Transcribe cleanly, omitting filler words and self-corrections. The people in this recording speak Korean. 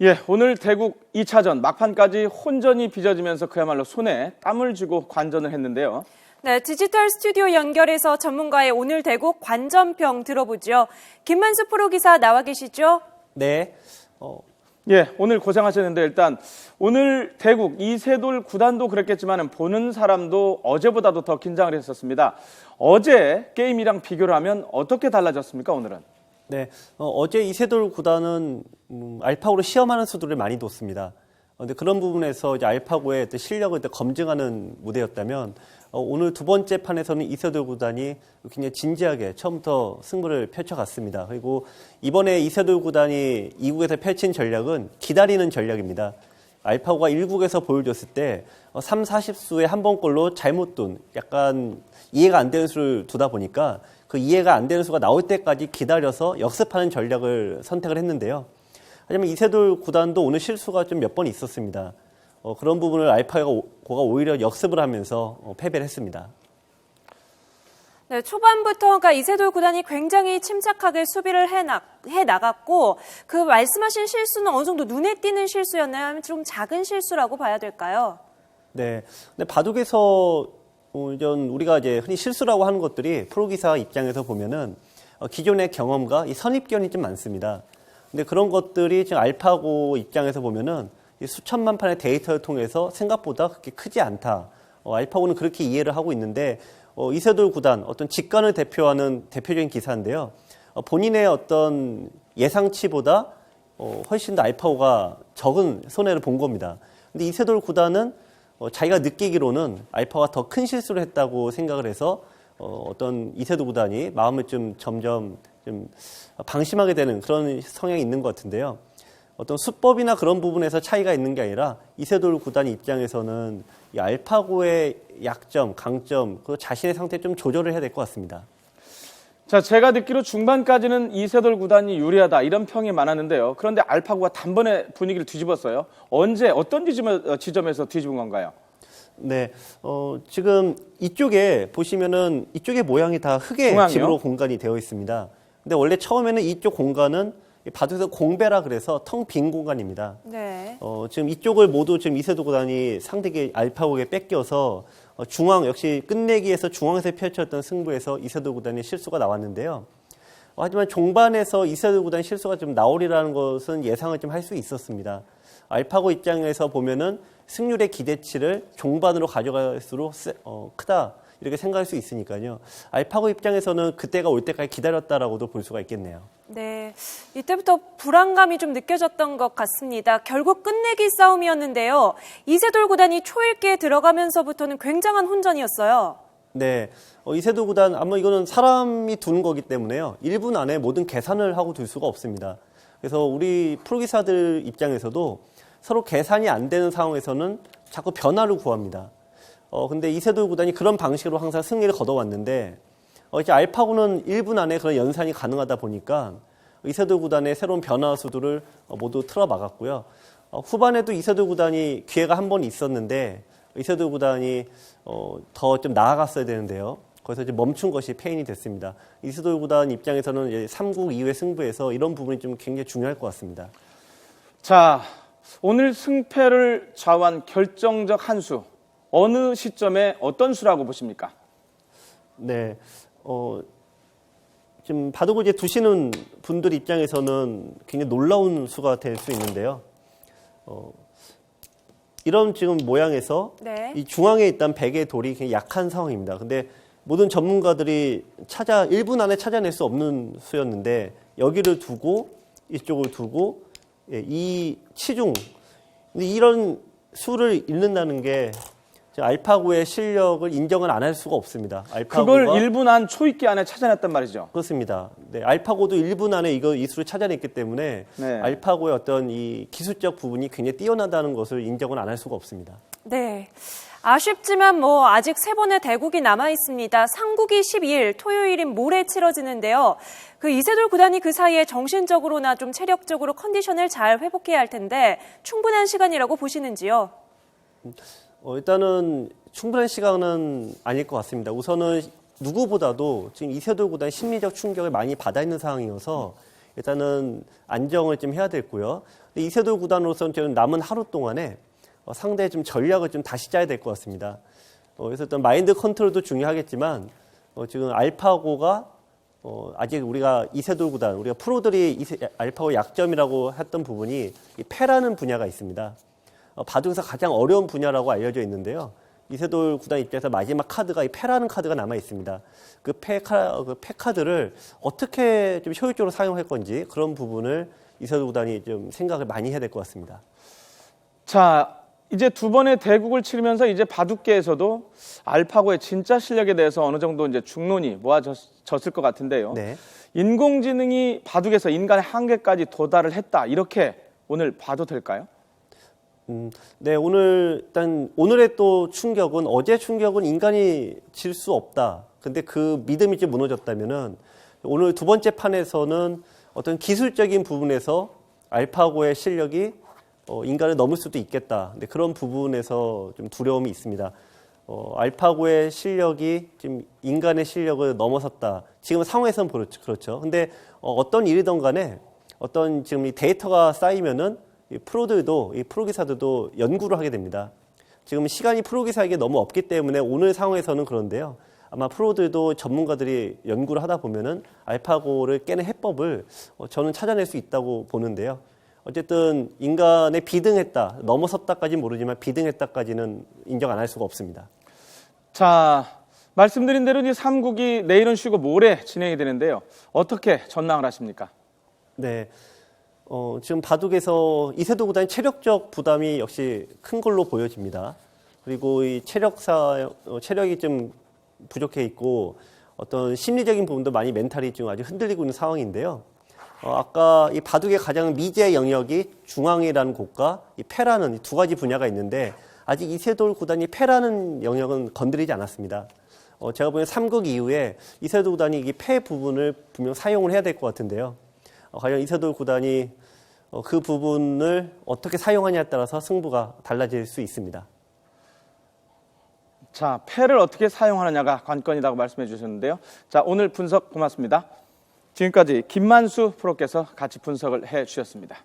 예, 오늘 대국 2차전 막판까지 혼전이 빚어지면서 그야말로 손에 땀을 쥐고 관전을 했는데요. 네, 디지털 스튜디오 연결해서 전문가의 오늘 대국 관전평 들어보죠. 김만수 프로기사 나와 계시죠? 네. 예, 오늘 고생하셨는데 일단 오늘 대국 이세돌 구단도 그랬겠지만 보는 사람도 어제보다도 더 긴장을 했었습니다. 어제 게임이랑 비교를 하면 어떻게 달라졌습니까, 오늘은? 네. 어제 이세돌 구단은 알파고로 시험하는 수들을 많이 뒀습니다. 근데 그런 부분에서 이제 알파고의 실력을 검증하는 무대였다면 오늘 두 번째 판에서는 이세돌 구단이 굉장히 진지하게 처음부터 승부를 펼쳐갔습니다. 그리고 이번에 이세돌 구단이 2국에서 펼친 전략은 기다리는 전략입니다. 알파고가 1국에서 보여줬을 때 3, 40수의 한 번꼴로 잘못 둔 약간 이해가 안 되는 수를 두다 보니까 그 이해가 안 되는 수가 나올 때까지 기다려서 역습하는 전략을 선택을 했는데요. 하지만 이세돌 구단도 오늘 실수가 좀 몇 번 있었습니다. 그런 부분을 알파고가 오히려 역습을 하면서 패배를 했습니다. 네, 초반부터가 이세돌 구단이 굉장히 침착하게 수비를 해 나갔고 그 말씀하신 실수는 어느 정도 눈에 띄는 실수였나요? 아니면 좀 작은 실수라고 봐야 될까요? 네, 근데 바둑에서 우리가 이제 흔히 실수라고 하는 것들이 프로기사 입장에서 보면은 기존의 경험과 이 선입견이 좀 많습니다. 근데 그런 것들이 지금 알파고 입장에서 보면은 수천만 판의 데이터를 통해서 생각보다 그렇게 크지 않다. 알파고는 그렇게 이해를 하고 있는데 이세돌 구단 어떤 직관을 대표하는 대표적인 기사인데요. 본인의 어떤 예상치보다 훨씬 더 알파고가 적은 손해를 본 겁니다. 근데 이세돌 구단은 자기가 느끼기로는 알파고가 더 큰 실수를 했다고 생각을 해서 어떤 이세돌 구단이 마음을 좀 점점 좀 방심하게 되는 그런 성향이 있는 것 같은데요. 어떤 수법이나 그런 부분에서 차이가 있는 게 아니라 이세돌 구단 입장에서는 이 알파고의 약점, 강점, 그 자신의 상태에 좀 조절을 해야 될 것 같습니다. 자, 제가 듣기로 중반까지는 이세돌 구단이 유리하다 이런 평이 많았는데요. 그런데 알파고가 단번에 분위기를 뒤집었어요. 언제 어떤 지점에서 뒤집은 건가요? 네, 지금 이쪽에 보시면은 이쪽의 모양이 다 흙의 중앙이요? 집으로 공간이 되어 있습니다. 근데 원래 처음에는 이쪽 공간은 바둑에서 공배라 그래서 텅 빈 공간입니다. 네. 지금 이쪽을 모두 지금 이세돌 구단이 상대에게 알파고에게 뺏겨서 중앙 역시 끝내기에서 중앙에서 펼쳤던 승부에서 이세돌 구단의 실수가 나왔는데요. 하지만 종반에서 이세돌 구단의 실수가 좀 나오리라는 것은 예상을 좀 할 수 있었습니다. 알파고 입장에서 보면은 승률의 기대치를 종반으로 가져갈수록 크다 이렇게 생각할 수 있으니까요. 알파고 입장에서는 그때가 올 때까지 기다렸다라고도 볼 수가 있겠네요. 네, 이때부터 불안감이 좀 느껴졌던 것 같습니다. 결국 끝내기 싸움이었는데요. 이세돌 구단이 초읽기에 들어가면서부터는 굉장한 혼전이었어요. 네, 이세돌 구단 아마 이거는 사람이 두는 거기 때문에요. 1분 안에 모든 계산을 하고 둘 수가 없습니다. 그래서 우리 프로기사들 입장에서도 서로 계산이 안 되는 상황에서는 자꾸 변화를 구합니다. 근데 이세돌 구단이 그런 방식으로 항상 승리를 거둬왔는데 이제 알파고는 1분 안에 그런 연산이 가능하다 보니까 이세돌 구단의 새로운 변화 수들을 모두 틀어막았고요. 후반에도 이세돌 구단이 기회가 한 번 있었는데 이세돌 구단이 더 좀 나아갔어야 되는데요. 거기서 이제 멈춘 것이 패인이 됐습니다. 이세돌 구단 입장에서는 이제 3국 이후의 승부에서 이런 부분이 좀 굉장히 중요할 것 같습니다. 자, 오늘 승패를 좌우한 결정적 한 수. 어느 시점에 어떤 수라고 보십니까? 네, 지금 바둑을 이제 두시는 분들 입장에서는 굉장히 놀라운 수가 될 수 있는데요. 이런 지금 모양에서 네. 이 중앙에 있던 백의 돌이 굉장히 약한 상황입니다. 근데 모든 전문가들이 1분 안에 찾아낼 수 없는 수였는데 여기를 두고 이쪽을 두고 이 치중 이런 수를 잃는다는 게 알파고의 실력을 인정을 안 할 수가 없습니다. 그걸 1분 안 초읽기 안에 찾아냈단 말이죠. 그렇습니다. 네, 알파고도 1분 안에 이 수를 찾아냈기 때문에 네. 알파고의 어떤 이 기술적 부분이 굉장히 뛰어나다는 것을 인정을 안 할 수가 없습니다. 네. 아쉽지만 아직 세 번의 대국이 남아 있습니다. 상국이 12일 토요일인 모레 치러지는데요. 그 이세돌 구단이 그 사이에 정신적으로나 좀 체력적으로 컨디션을 잘 회복해야 할 텐데 충분한 시간이라고 보시는지요? 일단은 충분한 시간은 아닐 것 같습니다. 우선은 누구보다도 지금 이세돌 구단 심리적 충격을 많이 받아 있는 상황이어서 일단은 안정을 좀 해야 되고요. 이세돌 구단으로서는 저는 남은 하루 동안에 상대의 좀 전략을 좀 다시 짜야 될 것 같습니다. 그래서 일단 마인드 컨트롤도 중요하겠지만 지금 알파고가 아직 우리가 이세돌 구단, 우리가 프로들이 알파고 약점이라고 했던 부분이 이 패라는 분야가 있습니다. 바둑에서 가장 어려운 분야라고 알려져 있는데요. 이세돌 구단 입장에서 마지막 카드가 이 패라는 카드가 남아 있습니다. 그 패 카드를 어떻게 좀 효율적으로 사용할 건지 그런 부분을 이세돌 구단이 좀 생각을 많이 해야 될 것 같습니다. 자, 이제 두 번의 대국을 치르면서 이제 바둑계에서도 알파고의 진짜 실력에 대해서 어느 정도 이제 중론이 모아졌을 것 같은데요. 네. 인공지능이 바둑에서 인간의 한계까지 도달을 했다. 이렇게 오늘 봐도 될까요? 네, 오늘의 또 충격은 어제 충격은 인간이 질 수 없다. 근데 그 믿음이 좀 무너졌다면은 오늘 두 번째 판에서는 어떤 기술적인 부분에서 알파고의 실력이 인간을 넘을 수도 있겠다. 근데 그런 부분에서 좀 두려움이 있습니다. 알파고의 실력이 지금 인간의 실력을 넘어섰다. 지금 상황에서는 그렇죠. 근데 어떤 일이든 간에 어떤 지금 이 데이터가 쌓이면은 이 프로들도, 이 프로기사들도 연구를 하게 됩니다. 지금 시간이 프로기사에게 너무 없기 때문에 오늘 상황에서는 그런데요. 아마 프로들도 전문가들이 연구를 하다 보면은 알파고를 깨는 해법을 저는 찾아낼 수 있다고 보는데요. 어쨌든 인간에 비등했다, 넘어섰다까지는 모르지만 비등했다까지는 인정 안 할 수가 없습니다. 자, 말씀드린 대로 이 3국이 내일은 쉬고 모레 진행이 되는데요. 어떻게 전망을 하십니까? 네. 지금 바둑에서 이세돌 구단의 체력적 부담이 역시 큰 걸로 보여집니다. 그리고 이 체력이 좀 부족해 있고 어떤 심리적인 부분도 많이 멘탈이 지금 아주 흔들리고 있는 상황인데요. 아까 이 바둑의 가장 미지의 영역이 중앙이라는 곳과 이 패라는 이 두 가지 분야가 있는데 아직 이세돌 구단이 패라는 영역은 건드리지 않았습니다. 제가 보기엔 3국 이후에 이세돌 구단이 이 패 부분을 분명 사용을 해야 될 것 같은데요. 과연 이세돌 구단이 그 부분을 어떻게 사용하냐에 따라서 승부가 달라질 수 있습니다. 자, 패를 어떻게 사용하느냐가 관건이라고 말씀해 주셨는데요. 자, 오늘 분석 고맙습니다. 지금까지 김만수 프로께서 같이 분석을 해 주셨습니다.